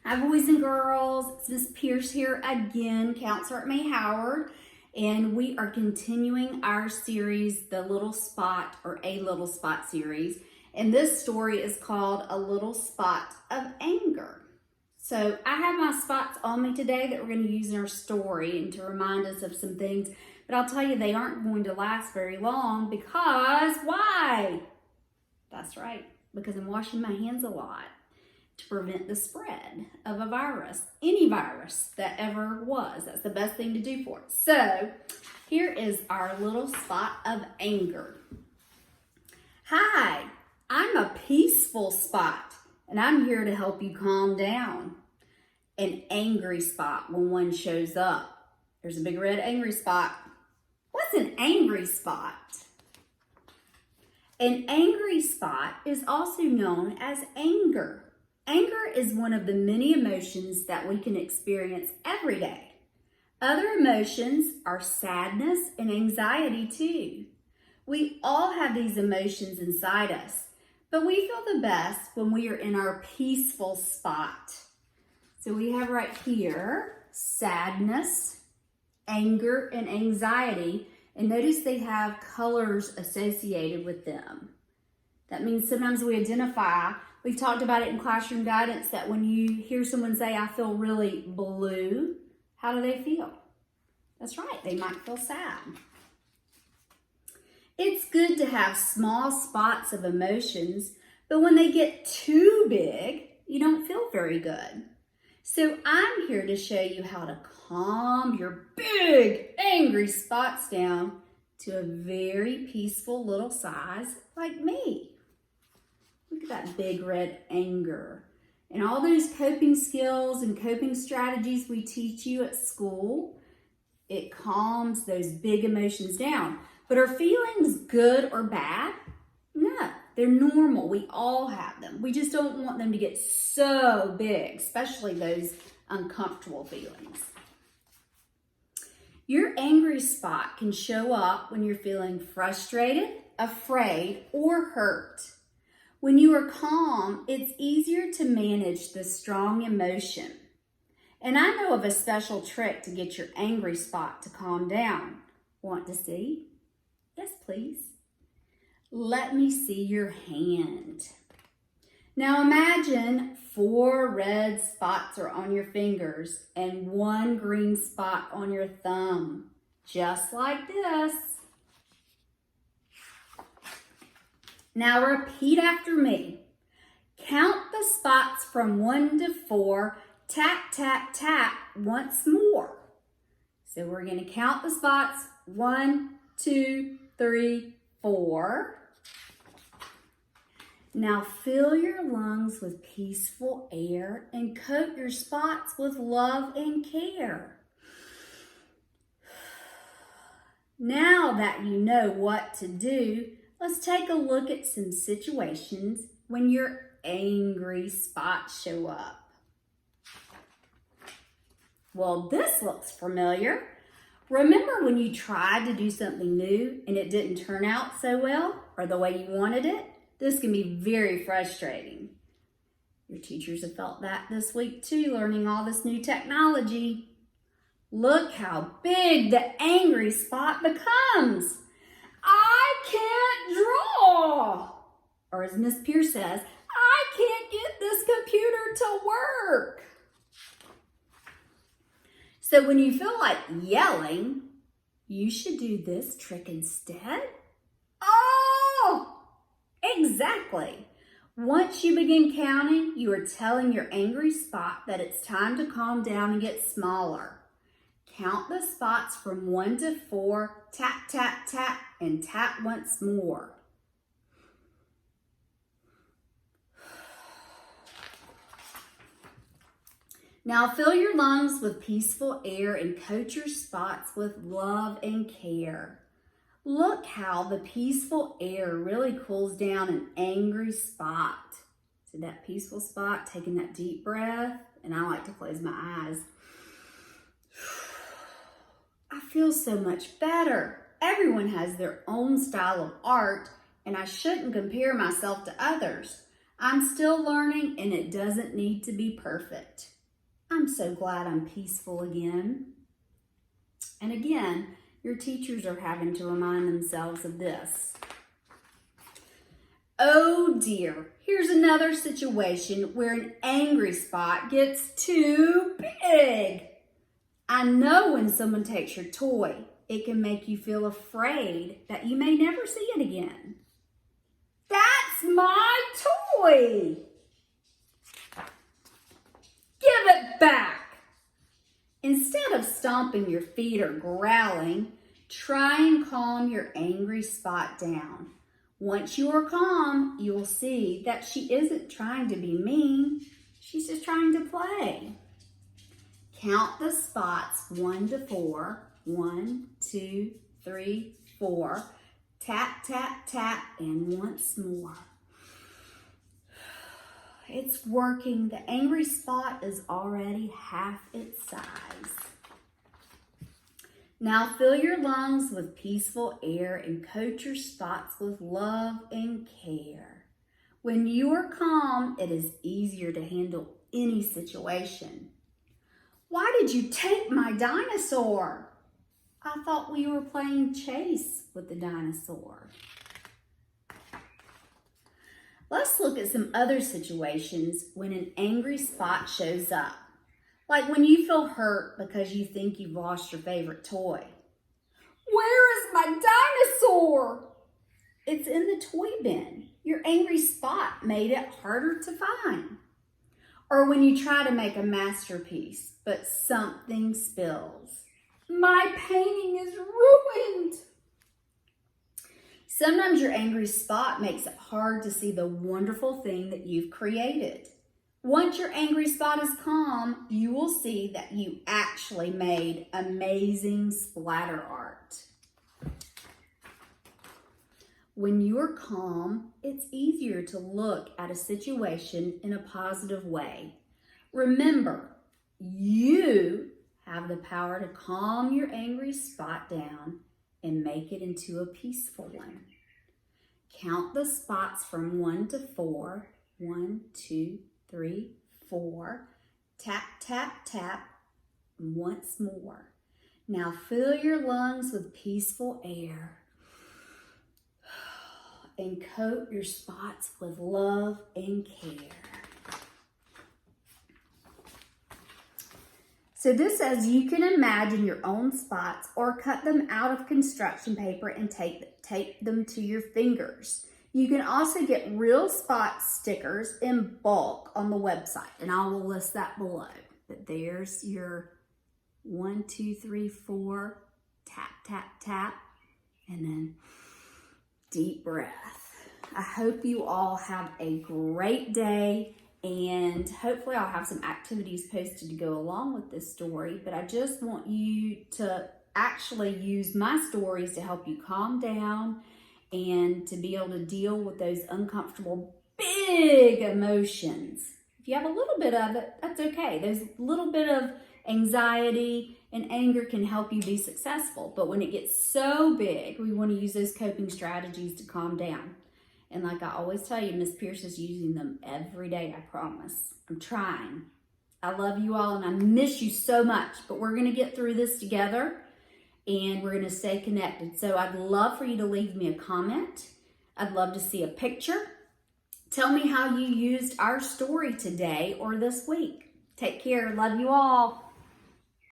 Hi, boys and girls. It's Miss Pierce here again, Counselor at May Howard, and we are continuing our series, The Little Spot or A Little Spot series. And this story is called A Little Spot of Anger. So I have my spots on me today that we're going to use in our story and to remind us of some things. But I'll tell you, they aren't going to last very long because why? That's right, because I'm washing my hands a lot to prevent the spread of a virus, any virus that ever was. That's the best thing to do for it. So here is our little spot of anger. Hi, I'm a peaceful spot, and I'm here to help you calm down. An angry spot when one shows up. There's a big red angry spot. What's an angry spot? An angry spot is also known as anger. Anger is one of the many emotions that we can experience every day. Other emotions are sadness and anxiety too. We all have these emotions inside us, but we feel the best when we are in our peaceful spot. So we have right here sadness, anger, and anxiety, and notice they have colors associated with them. That means sometimes we identify. We've talked about it in classroom guidance that when you hear someone say, I feel really blue, how do they feel? That's right, they might feel sad. It's good to have small spots of emotions, but when they get too big, you don't feel very good. So I'm here to show you how to calm your big angry spots down to a very peaceful little size like me. Look at that big red anger. And all those coping skills and coping strategies we teach you at school, it calms those big emotions down. But are feelings good or bad? No, they're normal. We all have them. We just don't want them to get so big, especially those uncomfortable feelings. Your angry spot can show up when you're feeling frustrated, afraid, or hurt. When you are calm, it's easier to manage the strong emotion. And I know of a special trick to get your angry spot to calm down. Want to see? Yes, please. Let me see your hand. Now imagine 4 red spots are on your fingers and 1 green spot on your thumb, just like this. Now repeat after me. Count the spots from 1 to 4, tap, tap, tap once more. So we're going to count the spots 1, 2, 3, 4. Now fill your lungs with peaceful air and coat your spots with love and care. Now that you know what to do, let's take a look at some situations when your angry spots show up. Well, this looks familiar. Remember when you tried to do something new and it didn't turn out so well or the way you wanted it? This can be very frustrating. Your teachers have felt that this week too, learning all this new technology. Look how big the angry spot becomes. I can't draw. Or as Miss Pierce says, I can't get this computer to work. So when you feel like yelling, you should do this trick instead. Oh, exactly. Once you begin counting, you are telling your angry spot that it's time to calm down and get smaller. Count the spots from 1 to 4, tap, tap, tap, and tap once more. Now fill your lungs with peaceful air and coat your spots with love and care. Look how the peaceful air really cools down an angry spot. So that peaceful spot, taking that deep breath, and I like to close my eyes. I feel so much better. Everyone has their own style of art, and I shouldn't compare myself to others. I'm still learning, and it doesn't need to be perfect. I'm so glad I'm peaceful again. And again, your teachers are having to remind themselves of this. Oh dear, here's another situation where an angry spot gets too big. I know when someone takes your toy, it can make you feel afraid that you may never see it again. That's my toy! Give it back! Instead of stomping your feet or growling, try and calm your angry spot down. Once you are calm, you'll see that she isn't trying to be mean. She's just trying to play. Count the spots 1 to 4. 1, 2, 3, 4. Tap, tap, tap, and once more. It's working. The angry spot is already half its size. Now fill your lungs with peaceful air and coat your spots with love and care. When you are calm, it is easier to handle any situation. Why did you take my dinosaur? I thought we were playing chase with the dinosaur. Let's look at some other situations when an angry spot shows up. Like when you feel hurt because you think you've lost your favorite toy. Where is my dinosaur? It's in the toy bin. Your angry spot made it harder to find. Or when you try to make a masterpiece, but something spills. My painting is ruined. Sometimes your angry spot makes it hard to see the wonderful thing that you've created. Once your angry spot is calm, you will see that you actually made amazing splatter art. When you're calm, it's easier to look at a situation in a positive way. Remember, you have the power to calm your angry spot down and make it into a peaceful one. Count the spots from 1 to 4. 1, 2, 3, 4. Tap, tap, tap, once more. Now fill your lungs with peaceful air and coat your spots with love and care. So this says you can imagine your own spots or cut them out of construction paper and tape them to your fingers. You can also get real spot stickers in bulk on the website, and I will list that below. But there's your 1, 2, 3, 4, tap, tap, tap, and then deep breath. I hope you all have a great day, and hopefully I'll have some activities posted to go along with this story, but I just want you to actually use my stories to help you calm down and to be able to deal with those uncomfortable, big emotions. If you have a little bit of it, that's okay. There's a little bit of anxiety and anger can help you be successful. But when it gets so big, we want to use those coping strategies to calm down. And like I always tell you, Miss Pierce is using them every day, I promise. I'm trying. I love you all and I miss you so much, but we're going to get through this together. And we're going to stay connected. So I'd love for you to leave me a comment. I'd love to see a picture. Tell me how you used our story today or this week. Take care. Love you all.